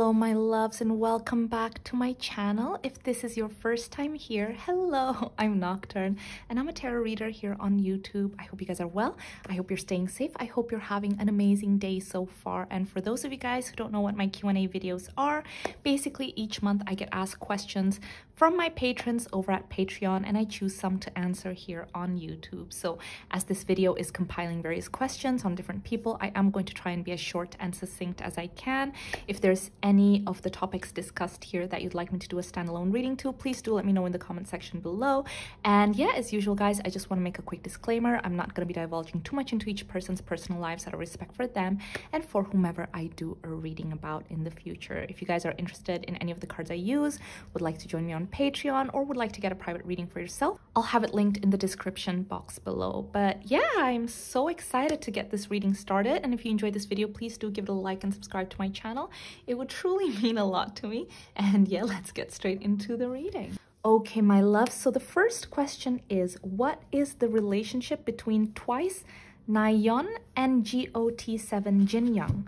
Hello my loves and welcome back to my channel. If this is your first time here, hello, I'm Nocturne and I'm a tarot reader here on YouTube. I hope you guys are well. I hope you're staying safe. I hope you're having an amazing day so far. And for those of you guys who don't know what my Q&A videos are, basically each month I get asked questions from my patrons over at Patreon and I choose some to answer here on YouTube. So as this video is compiling various questions on different people, I am going to try and be as short and succinct as I can. If there's any of the topics discussed here that you'd like me to do a standalone reading to, please do let me know in the comment section below. And yeah, as usual guys, I just want to make a quick disclaimer. I'm not going to be divulging too much into each person's personal lives out of respect for them and for whomever I do a reading about in the future. If you guys are interested in any of the cards I use, would like to join me on Patreon, or would like to get a private reading for yourself, I'll have it linked in the description box below. But yeah, I'm so excited to get this reading started, and if you enjoyed this video, please do give it a like and subscribe to my channel. It would truly mean a lot to me. And yeah, let's get straight into the reading. Okay, my love, so the first question is, what is the relationship between Twice, Nayeon, and GOT7 Jinyoung?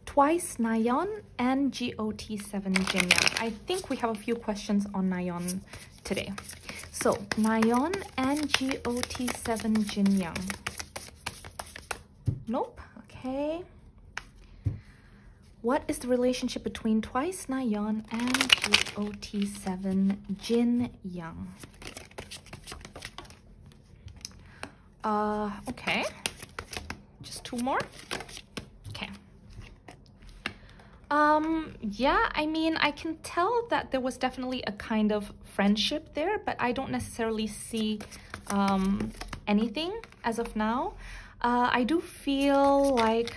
Twice, Nayeon, and GOT7 Jinyoung. I think we have a few questions on Nayeon today. So, Nayeon and GOT7 Jinyoung. Nope. Okay. What is the relationship between Twice, Nayeon, and GOT7 Jinyoung? Okay. Just two more. Yeah, I mean, I can tell that there was definitely a kind of friendship there, but I don't necessarily see anything as of now. I do feel like,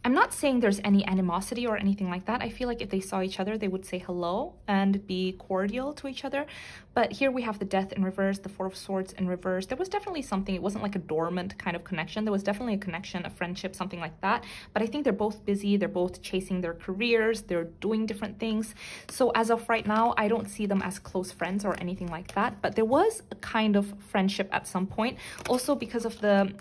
I'm not saying there's any animosity or anything like that. I feel like if they saw each other, they would say hello and be cordial to each other. But here we have the Death in reverse, the Four of Swords in reverse. There was definitely something. It wasn't like a dormant kind of connection. There was definitely a connection, a friendship, something like that. But I think they're both busy. They're both chasing their careers. They're doing different things. So as of right now, I don't see them as close friends or anything like that. But there was a kind of friendship at some point. Also because of the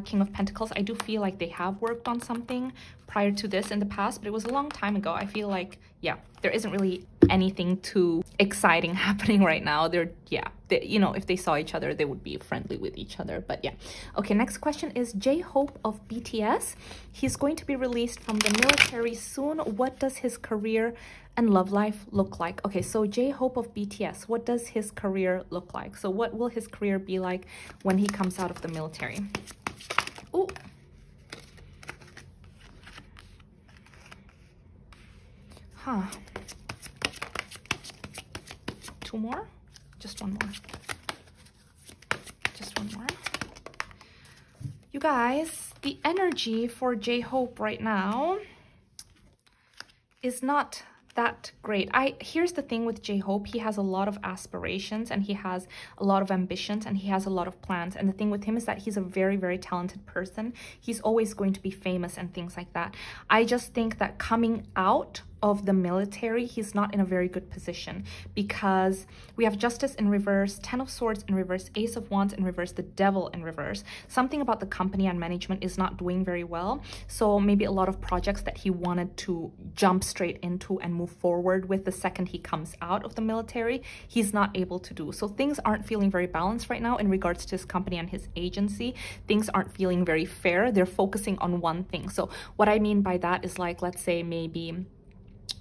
King of Pentacles, I do feel like they have worked on something prior to this in the past, but it was a long time ago. I feel like, yeah, there isn't really anything too exciting happening right now. You know, if they saw each other, they would be friendly with each other. But yeah. Okay, next question is Jhope of BTS. He's going to be released from the military soon. What does his career and love life look like? Okay, so Jhope of BTS, what does his career look like? So what will his career be like when he comes out of the military? Oh, huh. Two more? Just one more. Just one more. You guys, the energy for Jhope right now is not that great. Here's the thing with Jhope, he has a lot of aspirations and he has a lot of ambitions and he has a lot of plans. And the thing with him is that he's a very, very talented person. He's always going to be famous and things like that. I just think that coming out of the military, he's not in a very good position because we have Justice in reverse, Ten of Swords in reverse, Ace of Wands in reverse, the Devil in reverse. Something about the company and management is not doing very well. So maybe a lot of projects that he wanted to jump straight into and move forward with the second he comes out of the military, he's not able to do. So things aren't feeling very balanced right now in regards to his company and his agency. Things aren't feeling very fair. They're focusing on one thing. So what I mean by that is, like, let's say maybe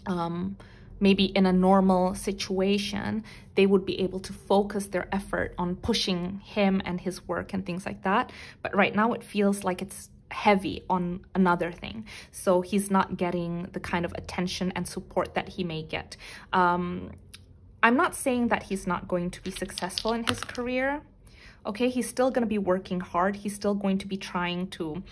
in a normal situation, they would be able to focus their effort on pushing him and his work and things like that. But right now it feels like it's heavy on another thing. So he's not getting the kind of attention and support that he may get. I'm not saying that he's not going to be successful in his career. Okay, he's still going to be working hard. He's still going to be trying to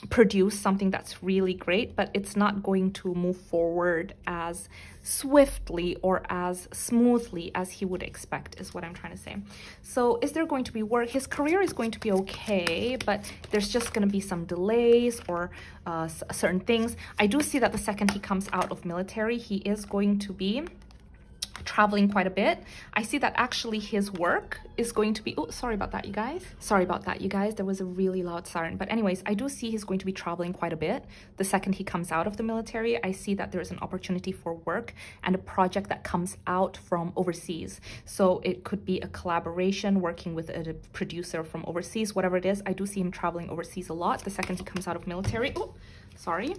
produce something that's really great, but it's not going to move forward as swiftly or as smoothly as he would expect, is what I'm trying to say. So is there going to be work? His career is going to be okay, but there's just going to be some delays or certain things. I do see that the second he comes out of military, he is going to be traveling quite a bit. I see that actually his work is going to be, oh, sorry about that, you guys. Sorry about that, you guys. There was a really loud siren. But anyways, I do see he's going to be traveling quite a bit. The second he comes out of the military, I see that there is an opportunity for work and a project that comes out from overseas. So it could be a collaboration, working with a producer from overseas, whatever it is. I do see him traveling overseas a lot the second he comes out of military. Oh, sorry.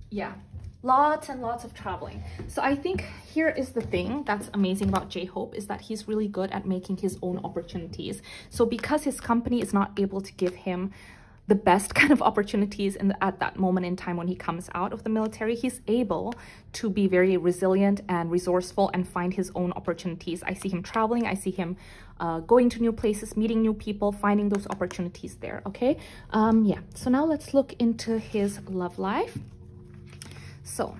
Yeah. Lots and lots of traveling. So I think here is the thing that's amazing about Jhope is that he's really good at making his own opportunities. So because his company is not able to give him the best kind of opportunities at that moment in time when he comes out of the military, he's able to be very resilient and resourceful and find his own opportunities. I see him traveling. I see him going to new places, meeting new people, finding those opportunities there. Okay. Yeah. So now let's look into his love life. So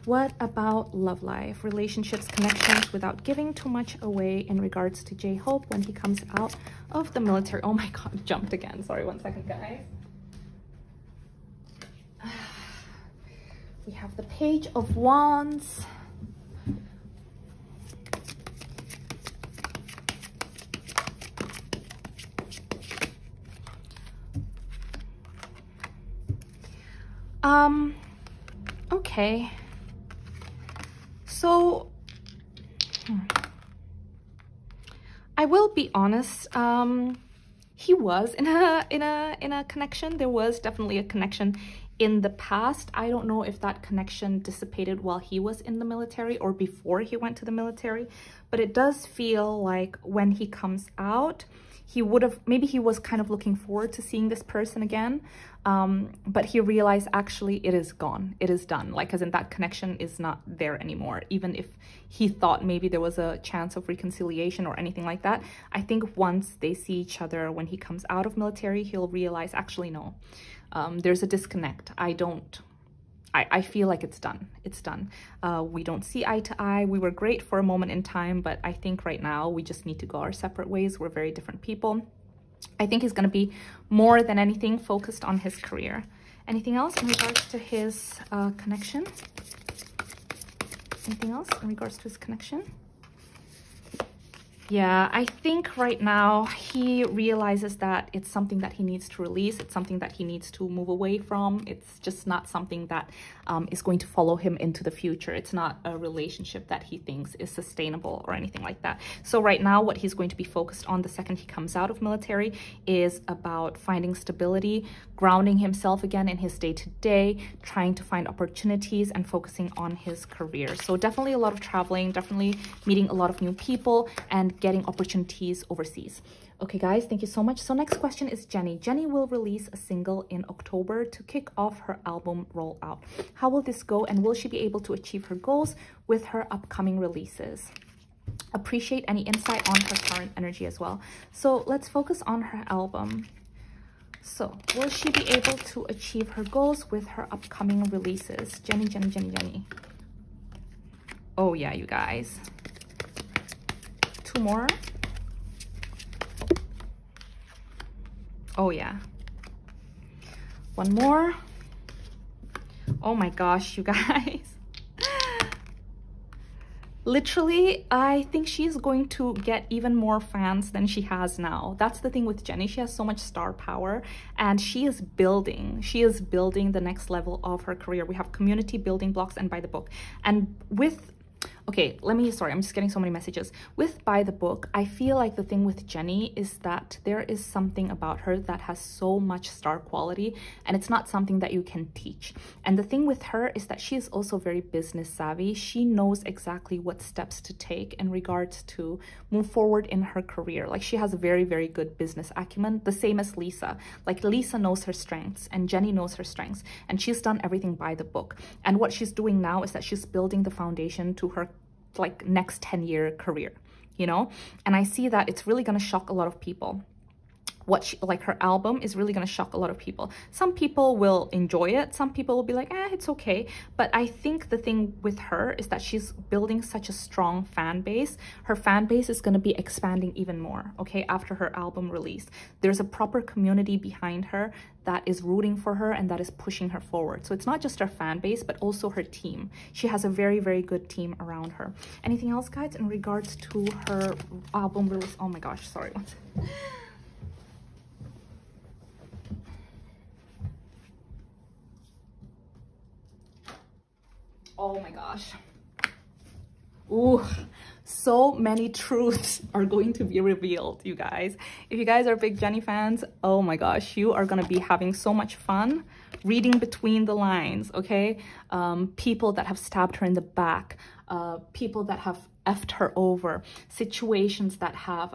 what about love life, relationships, connections, without giving too much away in regards to Jhope when he comes out of the military? Oh my God, jumped again. Sorry, 1 second, guys. We have the Page of Wands. Okay. So, I will be honest. He was in a connection. There was definitely a connection in the past. I don't know if that connection dissipated while he was in the military or before he went to the military, but it does feel like when he comes out, he would have, maybe he was kind of looking forward to seeing this person again, but he realized actually it is gone, it is done, like as in that connection is not there anymore. Even if he thought maybe there was a chance of reconciliation or anything like that, I think once they see each other when he comes out of military, he'll realize actually no, there's a disconnect. I feel like it's done. It's done. We don't see eye to eye. We were great for a moment in time, but I think right now we just need to go our separate ways. We're very different people. I think he's going to be more than anything focused on his career. Anything else in regards to his connection? Anything else in regards to his connection? Yeah, I think right now he realizes that it's something that he needs to release. It's something that he needs to move away from. It's just not something that is going to follow him into the future. It's not a relationship that he thinks is sustainable or anything like that. So right now what he's going to be focused on the second he comes out of military is about finding stability, grounding himself again in his day-to-day, trying to find opportunities and focusing on his career. So definitely a lot of traveling, definitely meeting a lot of new people and getting opportunities overseas. Okay guys, thank you so much. So next question is Jennie. Jennie will release a single in October to kick off her album rollout. How will this go, and will she be able to achieve her goals with her upcoming releases? Appreciate any insight on her current energy as well. So let's focus on her album. So will she be able to achieve her goals with her upcoming releases? Jennie, Jennie, Jennie, Jennie. Oh yeah, you guys. Two more. Oh yeah. One more. Oh my gosh, you guys. Literally, I think she's going to get even more fans than she has now. That's the thing with Jennie. She has so much star power and she is building the next level of her career. We have community building blocks and by the book. And with okay, sorry, I'm just getting so many messages. With By the Book, I feel like the thing with Jennie is that there is something about her that has so much star quality and it's not something that you can teach. And the thing with her is that she is also very business savvy. She knows exactly what steps to take in regards to move forward in her career. Like she has a very, very good business acumen, the same as Lisa. Like Lisa knows her strengths and Jennie knows her strengths and she's done everything by the book. And what she's doing now is that she's building the foundation to her like next 10-year career, you know? And I see that it's really going to shock a lot of people. what she, like her album is really going to shock a lot of people. Some people will enjoy it. Some people will be like, it's okay. But I think the thing with her is that she's building such a strong fan base. Her fan base is going to be expanding even more, okay, after her album release. There's a proper community behind her that is rooting for her and that is pushing her forward. So it's not just her fan base, but also her team. She has a very, very good team around her. Anything else, guys, in regards to her album release? Oh my gosh, sorry. Oh my gosh. Ooh, so many truths are going to be revealed, you guys. If you guys are big Jennie fans, oh my gosh, you are going to be having so much fun reading between the lines, okay? People that have stabbed her in the back, people that have effed her over, situations that have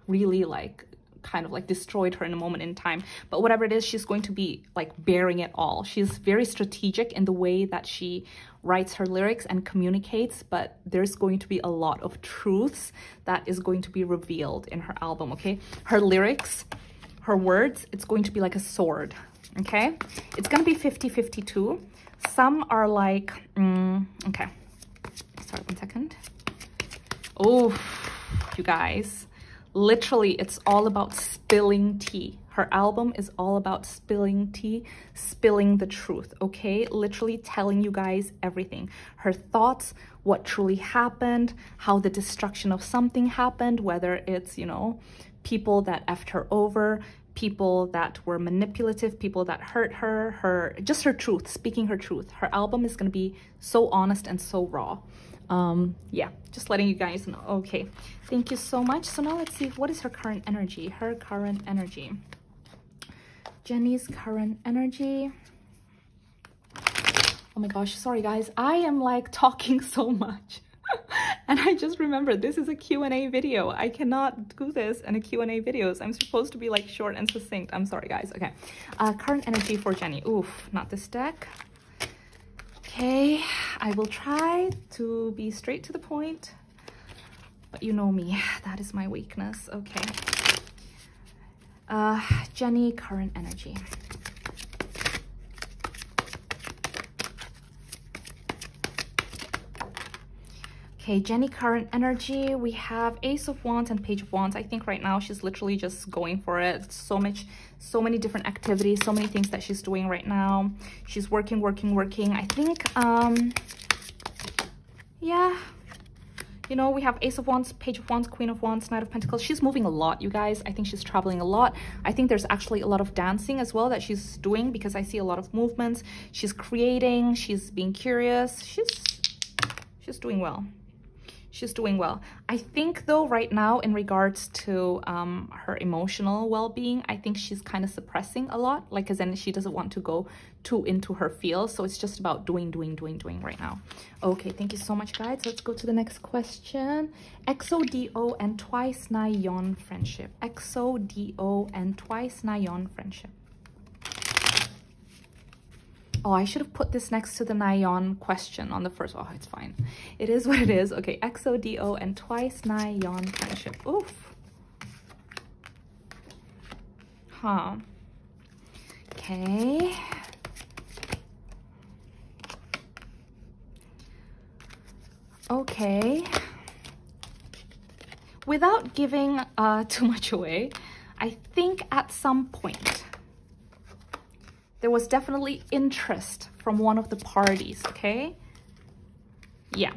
really like kind of like destroyed her in a moment in time. But whatever it is, she's going to be like bearing it all. She's very strategic in the way that she writes her lyrics and communicates, but there's going to be a lot of truths that is going to be revealed in her album, okay? Her lyrics, her words, it's going to be like a sword, okay? It's gonna be 50-52. Some are like, okay, sorry, 1 second. Oh, you guys. Literally, it's all about spilling tea. Her album is all about spilling tea, spilling the truth, okay? Literally telling you guys everything. Her thoughts, what truly happened, how the destruction of something happened, whether it's, you know, people that effed her over, people that were manipulative, people that hurt her, just her truth, speaking her truth. Her album is going to be so honest and so raw. Yeah, just letting you guys know. Okay, thank you so much. So now let's see, what is her current energy? Her current energy. Jennie's current energy. Oh my gosh, sorry guys, I am like talking so much. And I just remembered this is a Q&A video. I cannot do this in a Q&A videos. I'm supposed to be like short and succinct. I'm sorry guys. Okay, current energy for Jennie. Oof, not this deck. Okay, I will try to be straight to the point, but you know me, that is my weakness. Okay, Jennie, current energy. Okay, Jennie, current energy. We have Ace of Wands and Page of Wands. I think right now she's literally just going for it. So many different activities, so many things that she's doing right now. She's working. I think, yeah, you know, we have Ace of Wands, Page of Wands, Queen of Wands, Knight of Pentacles. She's moving a lot, you guys. I think she's traveling a lot. I think there's actually a lot of dancing as well that she's doing, because I see a lot of movements. She's creating, she's being curious. She's doing well. She's doing well. I think though right now in regards to her emotional well-being, I think she's kind of suppressing a lot, like as in she doesn't want to go too into her feels. So it's just about doing right now. Okay, thank you so much guys. Let's go to the next question. XODO and Twice Nayeon friendship. XODO and Twice Nayeon friendship. Oh, I should have put this next to the Nayeon question on the first. Oh, it's fine. It is what it is. Okay, XODO and Twice Nayeon friendship. Oof. Huh. Okay. Okay. Without giving too much away, I think at some point there was definitely interest from one of the parties, okay? Yeah.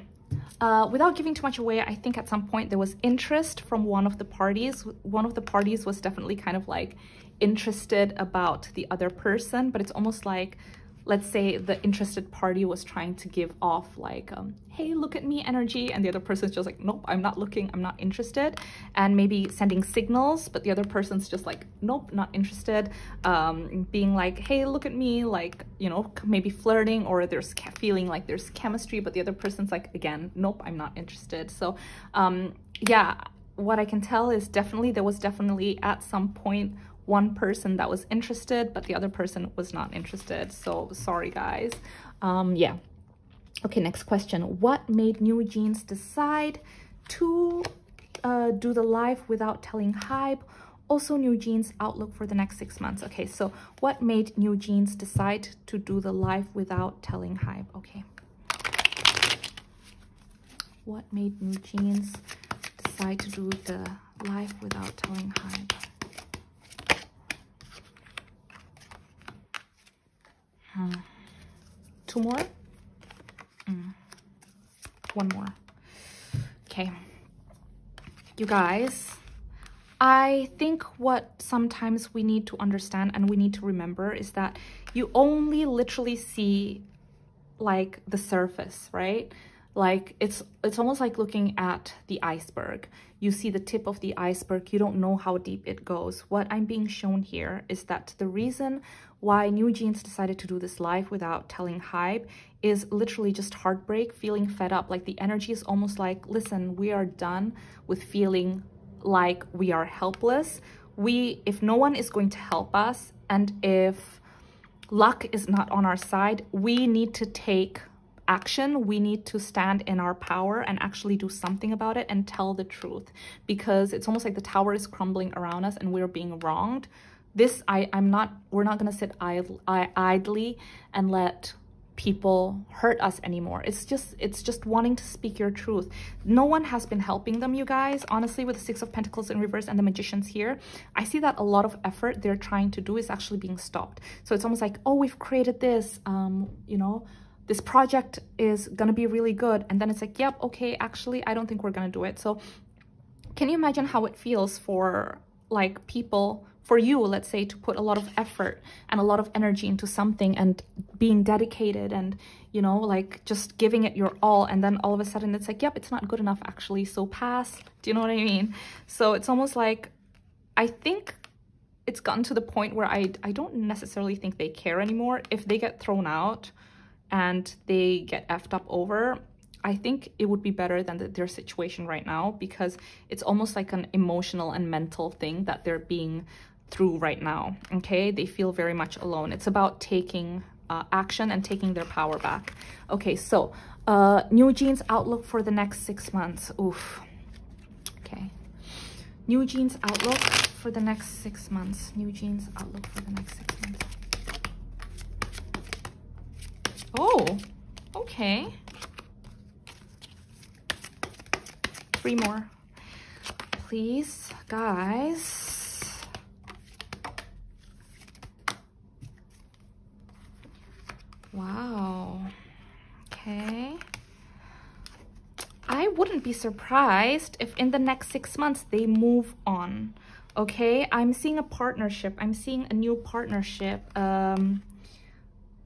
Without giving too much away, I think at some point there was interest from one of the parties. One of the parties was definitely kind of like interested about the other person, but it's almost like, let's say the interested party was trying to give off like, hey, look at me energy, and the other person's just like, nope, I'm not looking, I'm not interested, and maybe sending signals, but the other person's just like, nope, not interested, being like, hey, look at me, like, you know, maybe flirting, or there's feeling like there's chemistry, but the other person's like, again, nope, I'm not interested. So yeah, what I can tell is definitely there was definitely at some point one person that was interested, but the other person was not interested. So sorry guys. Yeah. Okay, next question. What made Newjeans decide to do the live without telling Hybe Also, Newjeans outlook for the next 6 months. Okay, so what made Newjeans decide to do the live without telling Hybe? Okay. What made Newjeans decide to do the live without telling Hybe? Two more? One more. Okay. You guys, I think what sometimes we need to understand and we need to remember is that you only literally see like the surface, right? Like it's almost like looking at the iceberg. You see the tip of the iceberg, you don't know how deep it goes. What I'm being shown here is that the reason why Newjeans decided to do this live without telling Hybe is literally just heartbreak, feeling fed up. Like the energy is almost like, listen, we are done with feeling like we are helpless. If no one is going to help us, and if luck is not on our side, we need to take action. We need to stand in our power and actually do something about it and tell the truth, because it's almost like the tower is crumbling around us and we're being wronged. We're not going to sit idly and let people hurt us anymore. It's just wanting to speak your truth. No one has been helping them, you guys. Honestly, with the Six of Pentacles in reverse and the Magicians here, I see that a lot of effort they're trying to do is actually being stopped. So it's almost like, oh, we've created this, you know, this project is gonna be really good, and then it's like, yep, okay, actually I don't think we're gonna do it. So can you imagine how it feels for like people, for you, let's say, to put a lot of effort and a lot of energy into something and being dedicated and, you know, like just giving it your all, and then all of a sudden it's like, yep, it's not good enough actually, so pass. Do you know what I mean? So it's almost like, I think it's gotten to the point where I don't necessarily think they care anymore. If they get thrown out and they get effed up over, I think it would be better than their situation right now, because it's almost like an emotional and mental thing that they're being through right now. Okay, they feel very much alone. It's about taking action and taking their power back. Okay, so Newjeans outlook for the next 6 months. Oof. Okay, Newjeans outlook for the next 6 months. Newjeans outlook for the next 6 months. Oh, okay. 3 more, please, guys. Wow. Okay. I wouldn't be surprised if in the next 6 months they move on. Okay, I'm seeing a partnership. I'm seeing a new partnership.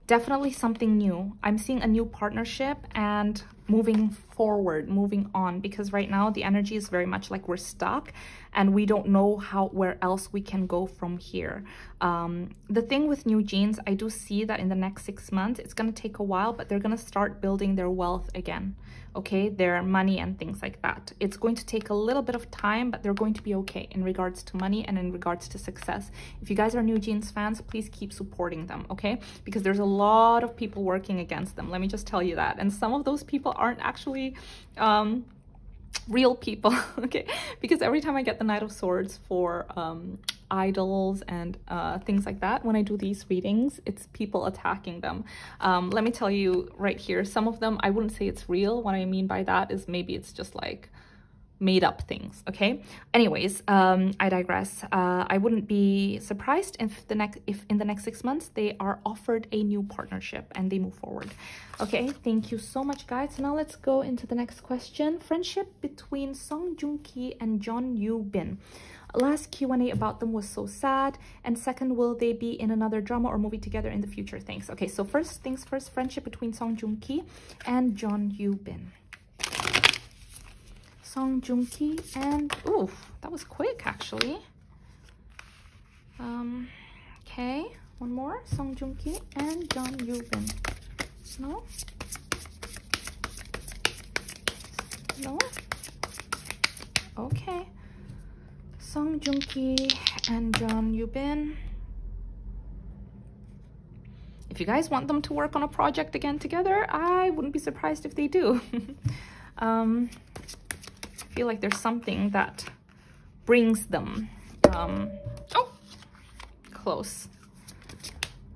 Definitely something new. I'm seeing a new partnership and moving forward, moving on, because right now the energy is very much like we're stuck and we don't know where else we can go from here. The thing with Newjeans, I do see that in the next 6 months, it's going to take a while, but they're going to start building their wealth again. Okay, their money and things like that. It's going to take a little bit of time, but they're going to be okay in regards to money and in regards to success. If you guys are Newjeans fans, please keep supporting them, okay? Because there's a lot of people working against them. Let me just tell you that. And some of those people aren't actually real people, okay? Because every time I get the Knight of Swords for idols and things like that, when I do these readings, it's people attacking them. Let me tell you right here, some of them, I wouldn't say it's real. What I mean by that is maybe it's just like made up things, okay? Anyways, I digress. I wouldn't be surprised if in the next 6 months they are offered a new partnership and they move forward. Okay, thank you so much, guys. So now let's go into the next question. Friendship between Song Joong-ki and Jeon Yoo-bin. Last Q&A about them was so sad. And second, will they be in another drama or movie together in the future? Thanks. Okay, so first things first, friendship between Song Joong-ki and Jeon Yoo-bin. Song Joong-ki and, ooh, that was quick actually. Okay, one more. Song Joong-ki and Jeon Yoo-bin. No? No? Okay. Song Joong-ki and Jeon Yoo-bin. If you guys want them to work on a project again together, I wouldn't be surprised if they do. I feel like there's something that brings them Oh, close.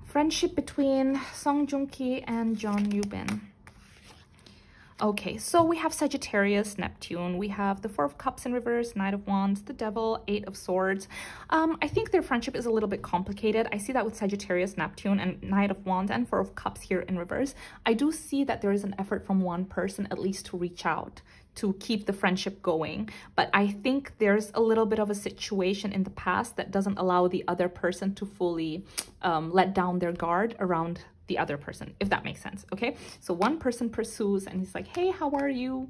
Friendship between Song Joong-ki and Jeon Yoo-bin. Okay, so we have Sagittarius, Neptune. We have the Four of Cups in reverse, Knight of Wands, the Devil, Eight of Swords. I think their friendship is a little bit complicated. I see that with Sagittarius, Neptune, and Knight of Wands and Four of Cups here in reverse. I do see that there is an effort from one person at least to reach out, to keep the friendship going. But I think there's a little bit of a situation in the past that doesn't allow the other person to fully let down their guard around the other person, if that makes sense. Okay, so one person pursues and he's like, hey, how are you,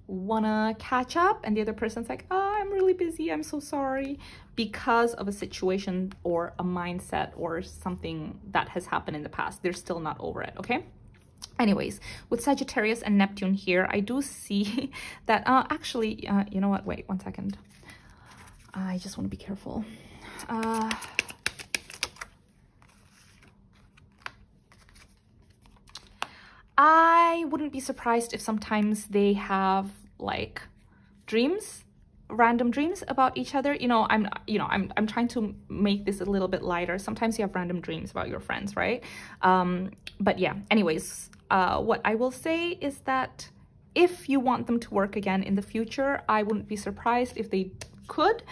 wanna catch up? And the other person's like, oh, I'm really busy, I'm so sorry, because of a situation or a mindset or something that has happened in the past. They're still not over it. Okay, anyways, with Sagittarius and Neptune here, I do see that actually you know what, wait 1 second, I just want to be careful. I wouldn't be surprised if sometimes they have like dreams, random dreams about each other. I'm trying to make this a little bit lighter. Sometimes you have random dreams about your friends, right? But yeah, anyways, what I will say is that if you want them to work again in the future, I wouldn't be surprised if they could,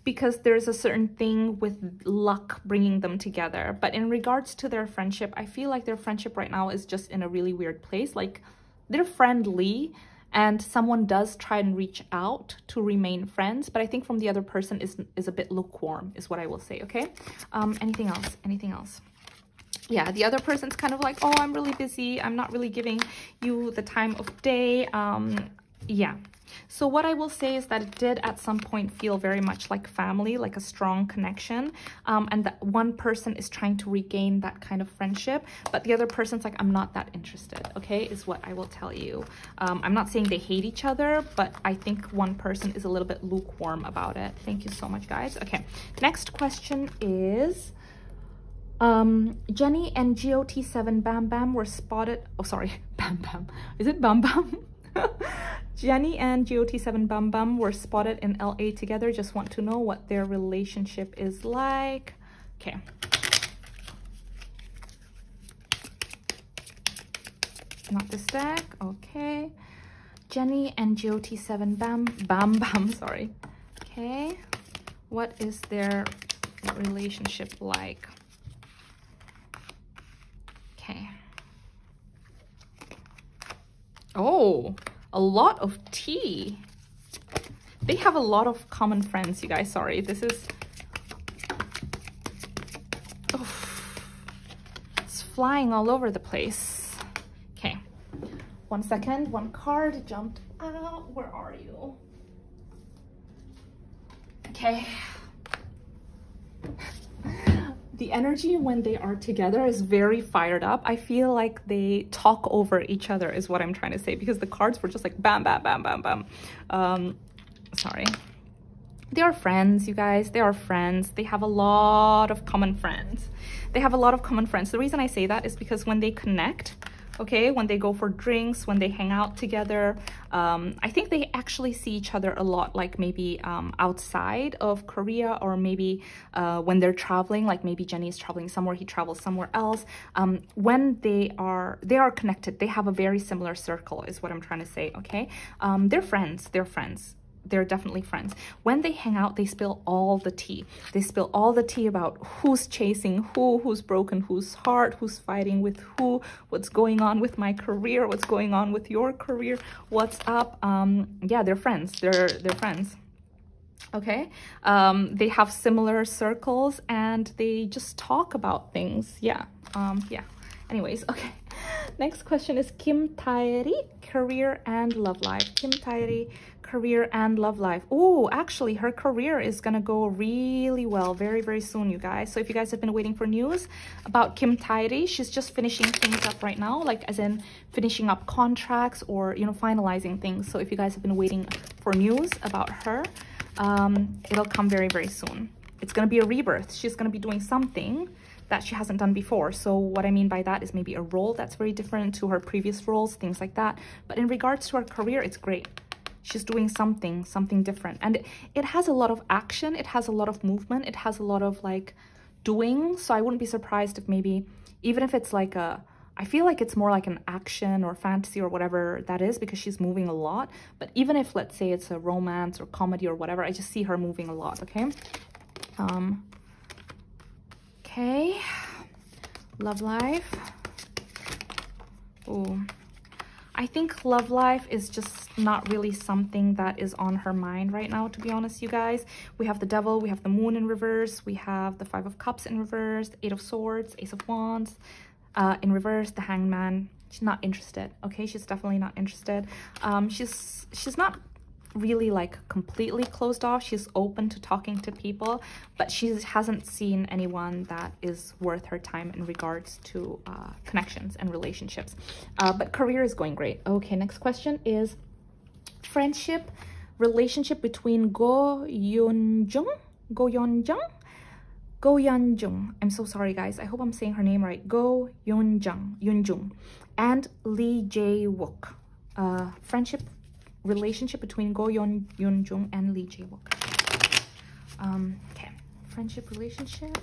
because there's a certain thing with luck bringing them together. But in regards to their friendship, I feel like their friendship right now is just in a really weird place. Like, they're friendly and someone does try and reach out to remain friends, but I think from the other person is a bit lukewarm, is what I will say. Okay, anything else? Yeah, the other person's kind of like, oh, I'm really busy, I'm not really giving you the time of day. Yeah, so what I will say is that it did at some point feel very much like family, like a strong connection, and that one person is trying to regain that kind of friendship, but the other person's like, I'm not that interested. Okay, is what I will tell you. I'm not saying they hate each other, but I think one person is a little bit lukewarm about it. Thank you so much, guys. Okay, next question is Jennie and GOT7 Bambam were spotted. Oh, sorry, Bambam. Is it Bambam? Jennie and GOT7 Bambam were spotted in LA together. Just want to know what their relationship is like. Okay. Not this deck. Okay. Jennie and GOT7 Bambam. Sorry. Okay. What is their relationship like? Okay. Oh, a lot of tea. They have a lot of common friends, you guys. Sorry, this is... Oh, it's flying all over the place. Okay. 1 second. One card jumped out. Where are you? Okay. The energy when they are together is very fired up. I feel like they talk over each other is what I'm trying to say, because the cards were just like bam, bam, bam, bam, bam. Sorry. They are friends, you guys. They are friends. They have a lot of common friends. The reason I say that is because when they connect, okay, when they go for drinks, when they hang out together, I think they actually see each other a lot, like maybe outside of Korea, or maybe when they're traveling, like maybe Jennie is traveling somewhere, he travels somewhere else. When they are connected, they have a very similar circle, is what I'm trying to say. Okay, they're friends. They're definitely friends. When they hang out, they spill all the tea. They spill all the tea about who's chasing who, who's broken whose heart, who's fighting with who, what's going on with my career, what's going on with your career, what's up. Yeah, they're friends. They're friends. Okay, they have similar circles and they just talk about things. Yeah, yeah. Anyways, okay. Next question is Kim Taeri, career and love life. Kim Taeri, career and love life. Oh, actually, her career is gonna go really well very, very soon, you guys. So if you guys have been waiting for news about Kim Taeri, she's just finishing things up right now, like as in finishing up contracts or, you know, finalizing things. So if you guys have been waiting for news about her, it'll come very, very soon. It's gonna be a rebirth. She's gonna be doing something that she hasn't done before. So what I mean by that is maybe a role that's very different to her previous roles, things like that. But in regards to her career, it's great. she's doing something different. And it has a lot of action, it has a lot of movement, it has a lot of like doing. So I wouldn't be surprised if maybe, even if it's like a, I feel like it's more like an action or fantasy or whatever that is, because she's moving a lot. But even if, let's say, it's a romance or comedy or whatever, I just see her moving a lot, okay? Okay, Love Life. Oh, I think Love Life is just not really something that is on her mind right now, to be honest, you guys. We have the Devil, we have the Moon in reverse, we have the Five of Cups in reverse, the Eight of Swords, Ace of Wands in reverse, the Hanged Man. She's not interested, okay? She's definitely not interested. She's not really like completely closed off. She's open to talking to people, but she hasn't seen anyone that is worth her time in regards to connections and relationships. But career is going great. Okay, next question is friendship, relationship between Go Younjung, I'm so sorry guys, I hope I'm saying her name right, Go Younjung, and Lee Jaewook. Friendship, relationship between Go Younjung and Lee Jaewook. Okay, friendship, relationship.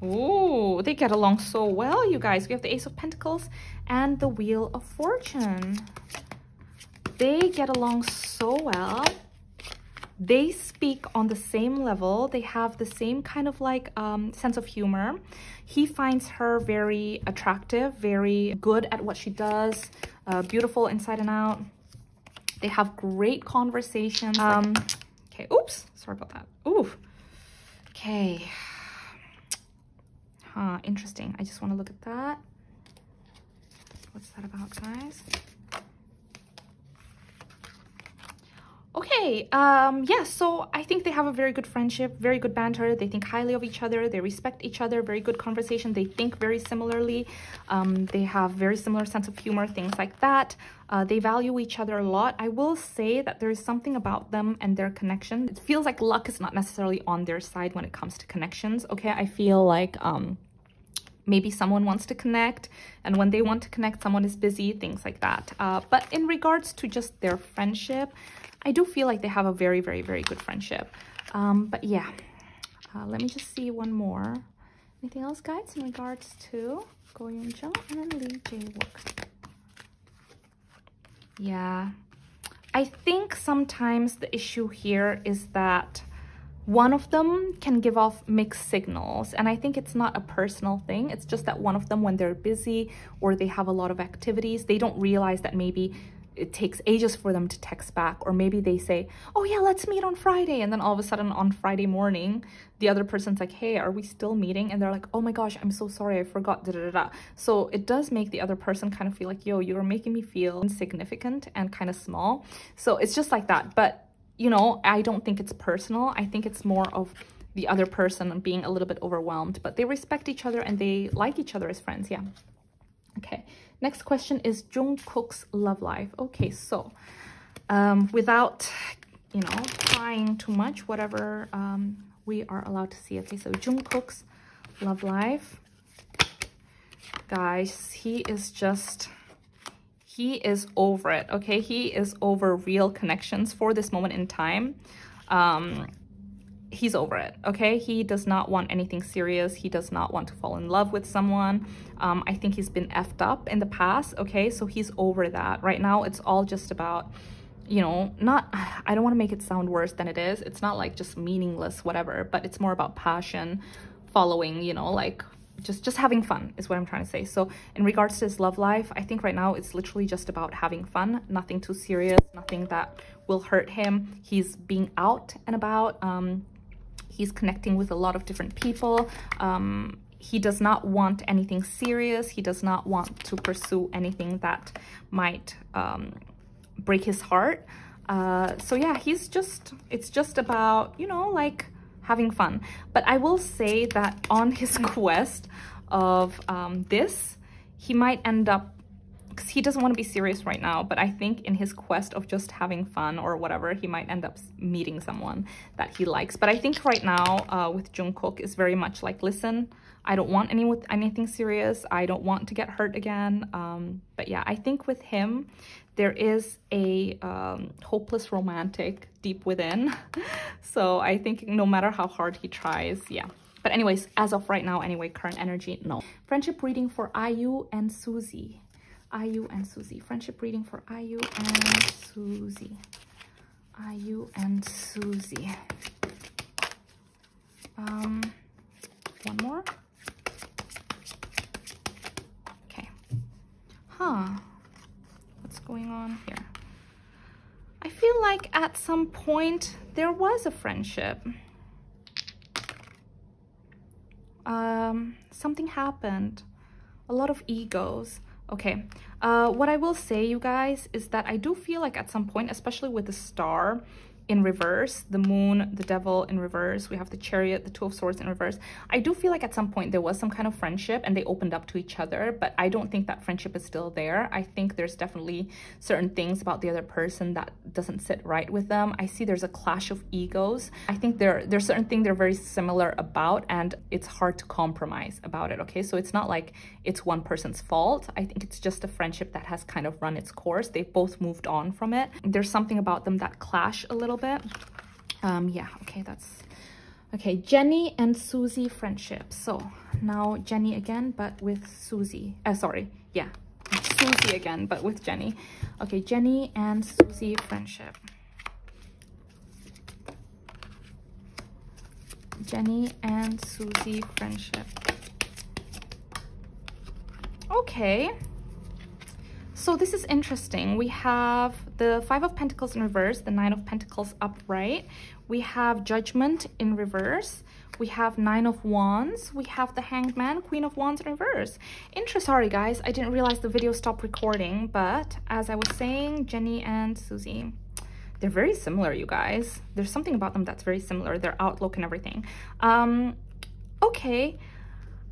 Oh, they get along so well, you guys. We have the Ace of Pentacles and the Wheel of Fortune. They get along so well. They speak on the same level. They have the same kind of like sense of humor. He finds her very attractive, very good at what she does, beautiful inside and out. They have great conversations. Okay, oops, sorry about that. Ooh, okay. Huh, interesting. I just want to look at that. What's that about, guys? Okay, yeah, so I think they have a very good friendship, very good banter. They think highly of each other. They respect each other, very good conversation. They think very similarly. They have very similar sense of humor, things like that. They value each other a lot. I will say that there is something about them and their connection. It feels like luck is not necessarily on their side when it comes to connections, okay? I feel like maybe someone wants to connect, and when they want to connect, someone is busy, things like that. But in regards to just their friendship, I do feel like they have a very, very, very good friendship. But yeah, let me just see one more. Anything else, guys, in regards to Go Younjung and Lee Jaewook? Yeah, I think sometimes the issue here is that one of them can give off mixed signals, and I think it's not a personal thing. It's just that one of them, when they're busy or they have a lot of activities, they don't realize that maybe it takes ages for them to text back, or maybe they say, oh yeah, let's meet on Friday, and then all of a sudden on Friday morning the other person's like, hey, are we still meeting? And they're like, oh my gosh, I'm so sorry, I forgot, da da da. So it does make the other person kind of feel like, yo, you're making me feel insignificant and kind of small. So it's just like that. But you know, I don't think it's personal. I think it's more of the other person being a little bit overwhelmed, but they respect each other and they like each other as friends. Yeah. Okay, next question is Jungkook's love life. Okay, so without, you know, prying too much, whatever we are allowed to see. Okay, so Jungkook's love life, guys, he is over it, okay? He is over real connections for this moment in time. He's over it, okay? He does not want anything serious. He does not want to fall in love with someone. I think he's been effed up in the past, okay? So he's over that. Right now, it's all just about, you know, I don't want to make it sound worse than it is. It's not like just meaningless, whatever, but it's more about passion, following, you know, like just having fun is what I'm trying to say. So in regards to his love life, I think right now it's literally just about having fun, nothing too serious, nothing that will hurt him. He's being out and about. He's connecting with a lot of different people. He does not want anything serious. He does not want to pursue anything that might break his heart. So yeah, it's just about, you know, like having fun. But I will say that on his quest of this, he might end up, because he doesn't want to be serious right now, but I think in his quest of just having fun or whatever, he might end up meeting someone that he likes. But I think right now with Jungkook is very much like, listen, I don't want anything serious. I don't want to get hurt again. But yeah, I think with him, there is a hopeless romantic deep within. So I think no matter how hard he tries, yeah. But anyways, as of right now, anyway, current energy, no. Friendship reading for IU and Suzy. IU and Suzy. Friendship reading for IU and Suzy. IU and Suzy. One more. Okay. Huh. What's going on here? I feel like at some point there was a friendship. Something happened. A lot of egos. Okay. What I will say, you guys, is that I do feel like at some point, especially with the star in reverse, the moon, the devil in reverse, we have the chariot, the two of swords in reverse. I do feel like at some point there was some kind of friendship and they opened up to each other, but I don't think that friendship is still there. I think there's definitely certain things about the other person that doesn't sit right with them. I see there's a clash of egos. I think there's certain things they're very similar about, and it's hard to compromise about it, okay? So it's not like it's one person's fault. I think it's just a friendship that has kind of run its course. They've both moved on from it. There's something about them that clash a little bit. Yeah, okay, that's okay. Jennie and Suzy friendship. So now Jennie again, but with Suzy. Sorry, yeah, Suzy again, but with Jennie. Okay, Jennie and Suzy friendship. Jennie and Suzy friendship. Okay. So this is interesting. We have the Five of Pentacles in reverse, the Nine of Pentacles upright. We have Judgment in reverse. We have Nine of Wands. We have the Hanged Man, Queen of Wands in reverse. Interesting. Sorry, guys. I didn't realize the video stopped recording. But as I was saying, Jennie and Suzy, they're very similar, you guys. There's something about them that's very similar. Their outlook and everything. Okay.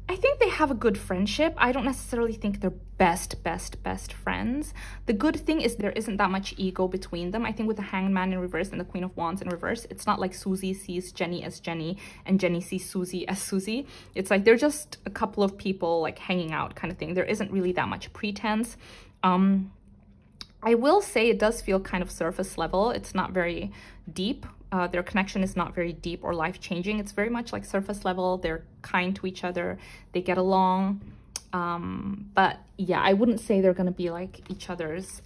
I think they have a good friendship. I don't necessarily think they're best friends. The good thing is there isn't that much ego between them. I think with the Hanged Man in reverse and the Queen of Wands in reverse, it's not like Suzy sees Jennie as Jennie and Jennie sees Suzy as Suzy. It's like they're just a couple of people like hanging out kind of thing. There isn't really that much pretense. I will say it does feel kind of surface level. It's not very deep. Their connection is not very deep or life-changing. It's very much like surface level. They're kind to each other. They get along. But yeah, I wouldn't say they're going to be like each other's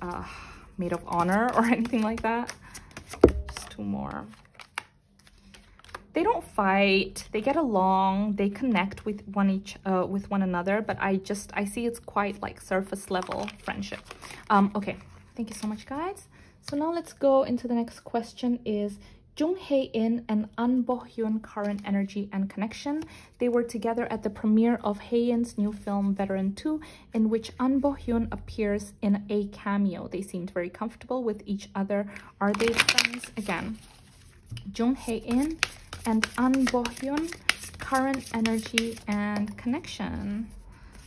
maid of honor or anything like that. Just two more. They don't fight. They get along. They connect with one another. But I see it's quite like surface level friendship. Okay. Thank you so much, guys. So now let's go into the next question is Haein and Ahn Bohyun current energy and connection. They were together at the premiere of Haein's new film Veteran 2, in which Ahn Bohyun appears in a cameo. They seemed very comfortable with each other. Are they friends again? Haein and Ahn Bohyun current energy and connection.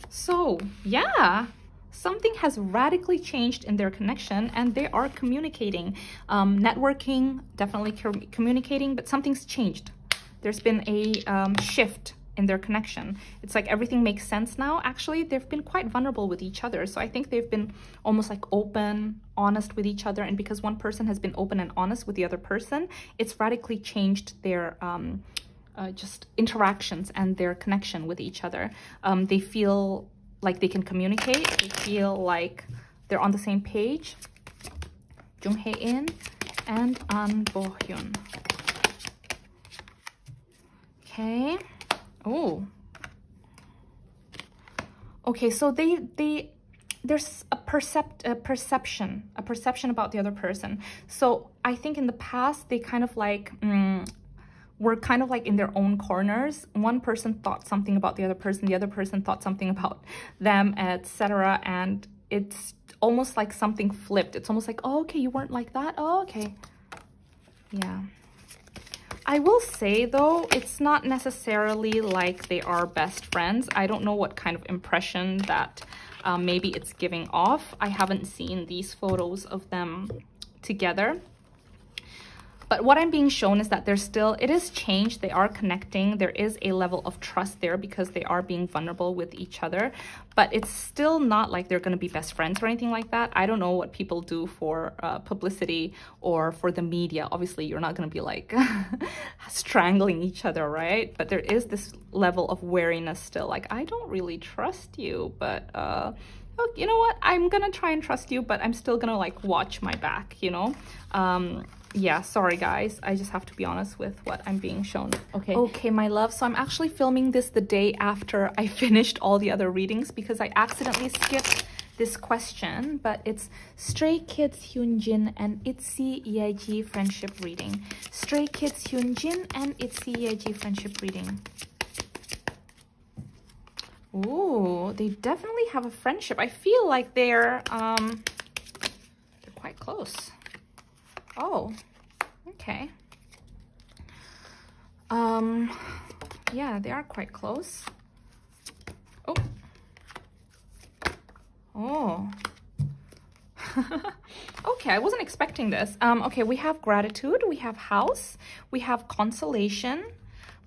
So yeah, something has radically changed in their connection and they are communicating, networking, definitely communicating, but something's changed. There's been a shift in their connection. It's like everything makes sense now. Actually, they've been quite vulnerable with each other. So I think they've been almost like open, honest with each other. And because one person has been open and honest with the other person, it's radically changed their just interactions and their connection with each other. They feel like they can communicate. They feel like they're on the same page. Haein and Ahn Bohyun. Okay. Oh. Okay, so there's a perception about the other person. So I think in the past they kind of like were kind of like in their own corners. One person thought something about the other person thought something about them, etc. And it's almost like something flipped. It's almost like, oh, okay, you weren't like that. Oh, okay. Yeah. I will say though, it's not necessarily like they are best friends. I don't know what kind of impression that maybe it's giving off. I haven't seen these photos of them together. But what I'm being shown is that there's still, it is changed. They are connecting. There is a level of trust there because they are being vulnerable with each other. But it's still not like they're going to be best friends or anything like that. I don't know what people do for publicity or for the media. Obviously, you're not going to be like strangling each other, right? But there is this level of wariness still. Like, I don't really trust you, but look, you know what? I'm going to try and trust you, but I'm still going to like watch my back, you know? Yeah, sorry guys, I just have to be honest with what I'm being shown. Okay, my love, so I'm actually filming this the day after I finished all the other readings because I accidentally skipped this question, but it's Stray Kids Hyunjin and Itzy Yeji friendship reading. Stray Kids Hyunjin and Itzy Yeji friendship reading. Ooh, they definitely have a friendship. I feel like they're quite close. Oh, okay. Yeah, they are quite close. Oh. Oh. Okay, I wasn't expecting this. Okay, we have gratitude, we have house, we have consolation,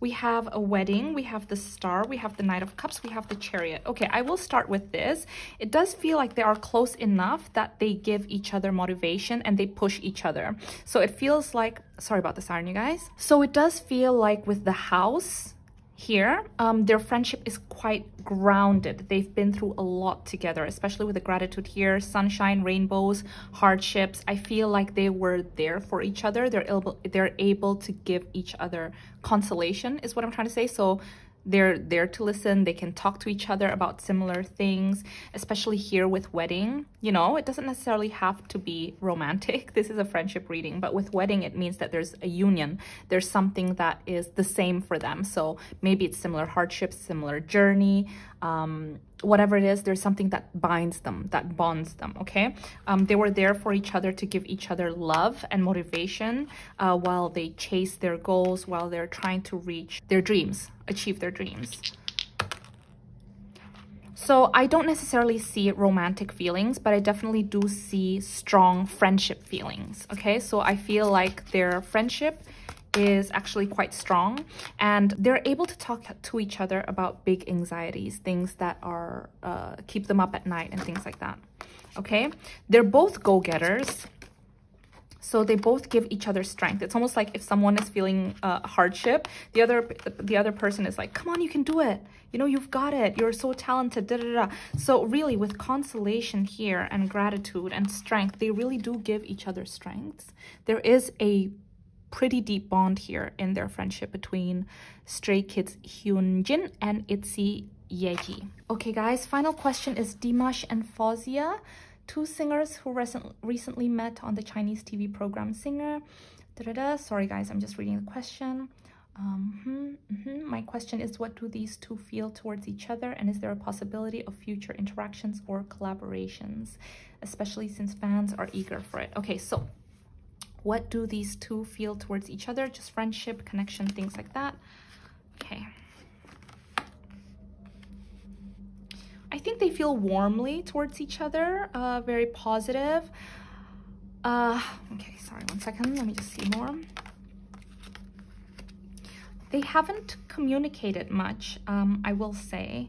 we have a wedding, we have the star, we have the Knight of Cups, we have the Chariot. Okay, I will start with this. It does feel like they are close enough that they give each other motivation and they push each other. So it feels like, sorry about the siren, you guys. So it does feel like with the house here, their friendship is quite grounded. They've been through a lot together, especially with the gratitude here, sunshine, rainbows, hardships. I feel like they were there for each other. They're able to give each other consolation is what I'm trying to say. So they're there to listen. They can talk to each other about similar things, especially here with wedding. You know, it doesn't necessarily have to be romantic. This is a friendship reading, but with wedding, it means that there's a union. There's something that is the same for them. So maybe it's similar hardships, similar journey, whatever it is, there's something that binds them, that bonds them, okay? They were there for each other to give each other love and motivation while they chase their goals, while they're trying to reach their dreams, achieve their dreams. So I don't necessarily see romantic feelings, but I definitely do see strong friendship feelings, okay? So I feel like their friendship is actually quite strong and they're able to talk to each other about big anxieties, things that are keep them up at night and things like that, okay? They're both go-getters. So they both give each other strength. It's almost like if someone is feeling hardship, the other person is like, come on, you can do it. You know, you've got it. You're so talented. Da, da, da. So really with consolation here and gratitude and strength, they really do give each other strengths. There is a pretty deep bond here in their friendship between Stray Kids Hyunjin and Itzy Yeji. Okay, guys, final question is Dimash and Faouzia, two singers who recently met on the Chinese TV program Singer. Sorry, guys, I'm just reading the question. My question is, what do these two feel towards each other? And is there a possibility of future interactions or collaborations, especially since fans are eager for it? Okay, so what do these two feel towards each other? Just friendship, connection, things like that. Okay. I think they feel warmly towards each other, very positive. Okay, sorry, one second. Let me just see more. They haven't communicated much, I will say.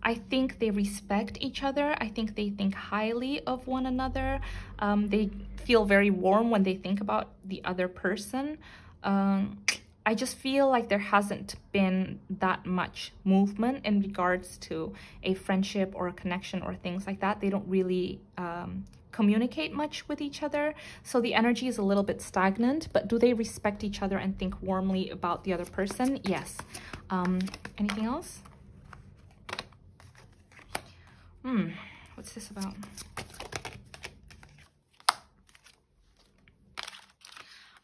I think they respect each other. I think they think highly of one another. They feel very warm when they think about the other person. I just feel like there hasn't been that much movement in regards to a friendship or a connection or things like that. They don't really communicate much with each other. So the energy is a little bit stagnant, but do they respect each other and think warmly about the other person? Yes. Anything else? What's this about?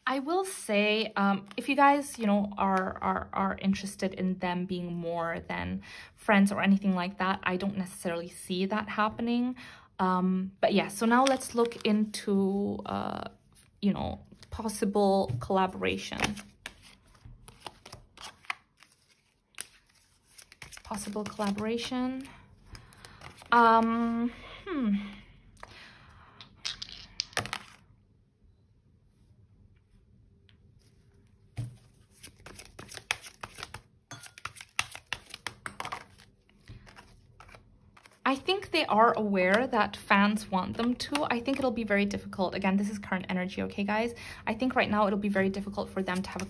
I will say, if you guys, you know, are interested in them being more than friends or anything like that, I don't necessarily see that happening. But yeah, so now let's look into, you know, possible collaboration. Possible collaboration. I think they are aware that fans want them to. I think it'll be very difficult. Again, this is current energy, okay, guys? I think right now it'll be very difficult for them to have a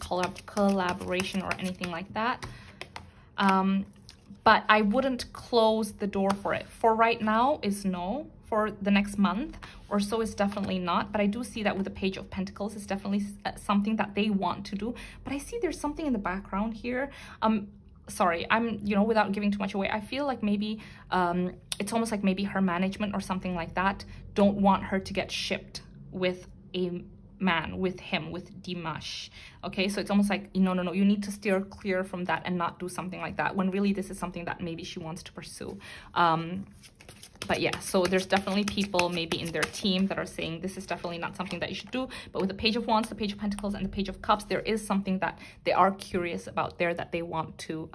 collaboration or anything like that. But I wouldn't close the door for it. For right now is no. For the next month or so is definitely not. But I do see that with the Page of Pentacles, it's definitely something that they want to do. But I see there's something in the background here. Sorry, I'm, you know, without giving too much away, I feel like maybe it's almost like maybe her management or something like that don't want her to get shipped with a man, with him, with Dimash. Okay, so it's almost like, no, you need to steer clear from that and not do something like that, when really this is something that maybe she wants to pursue. But yeah, so there's definitely people maybe in their team that are saying this is definitely not something that you should do. But with the Page of Wands, the Page of Pentacles, and the Page of Cups, there is something that they are curious about there that they want to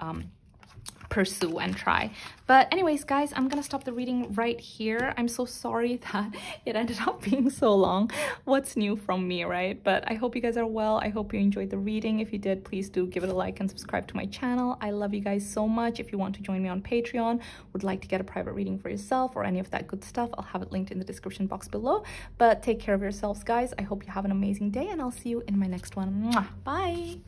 pursue and try. But anyways, guys, I'm gonna stop the reading right here. I'm so sorry that it ended up being so long. What's new from me, right? But I hope you guys are well. I hope you enjoyed the reading. If you did, please do give it a like and subscribe to my channel. I love you guys so much. If you want to join me on Patreon, would like to get a private reading for yourself or any of that good stuff, I'll have it linked in the description box below. But take care of yourselves, guys. I hope you have an amazing day, and I'll see you in my next one. Mwah. Bye.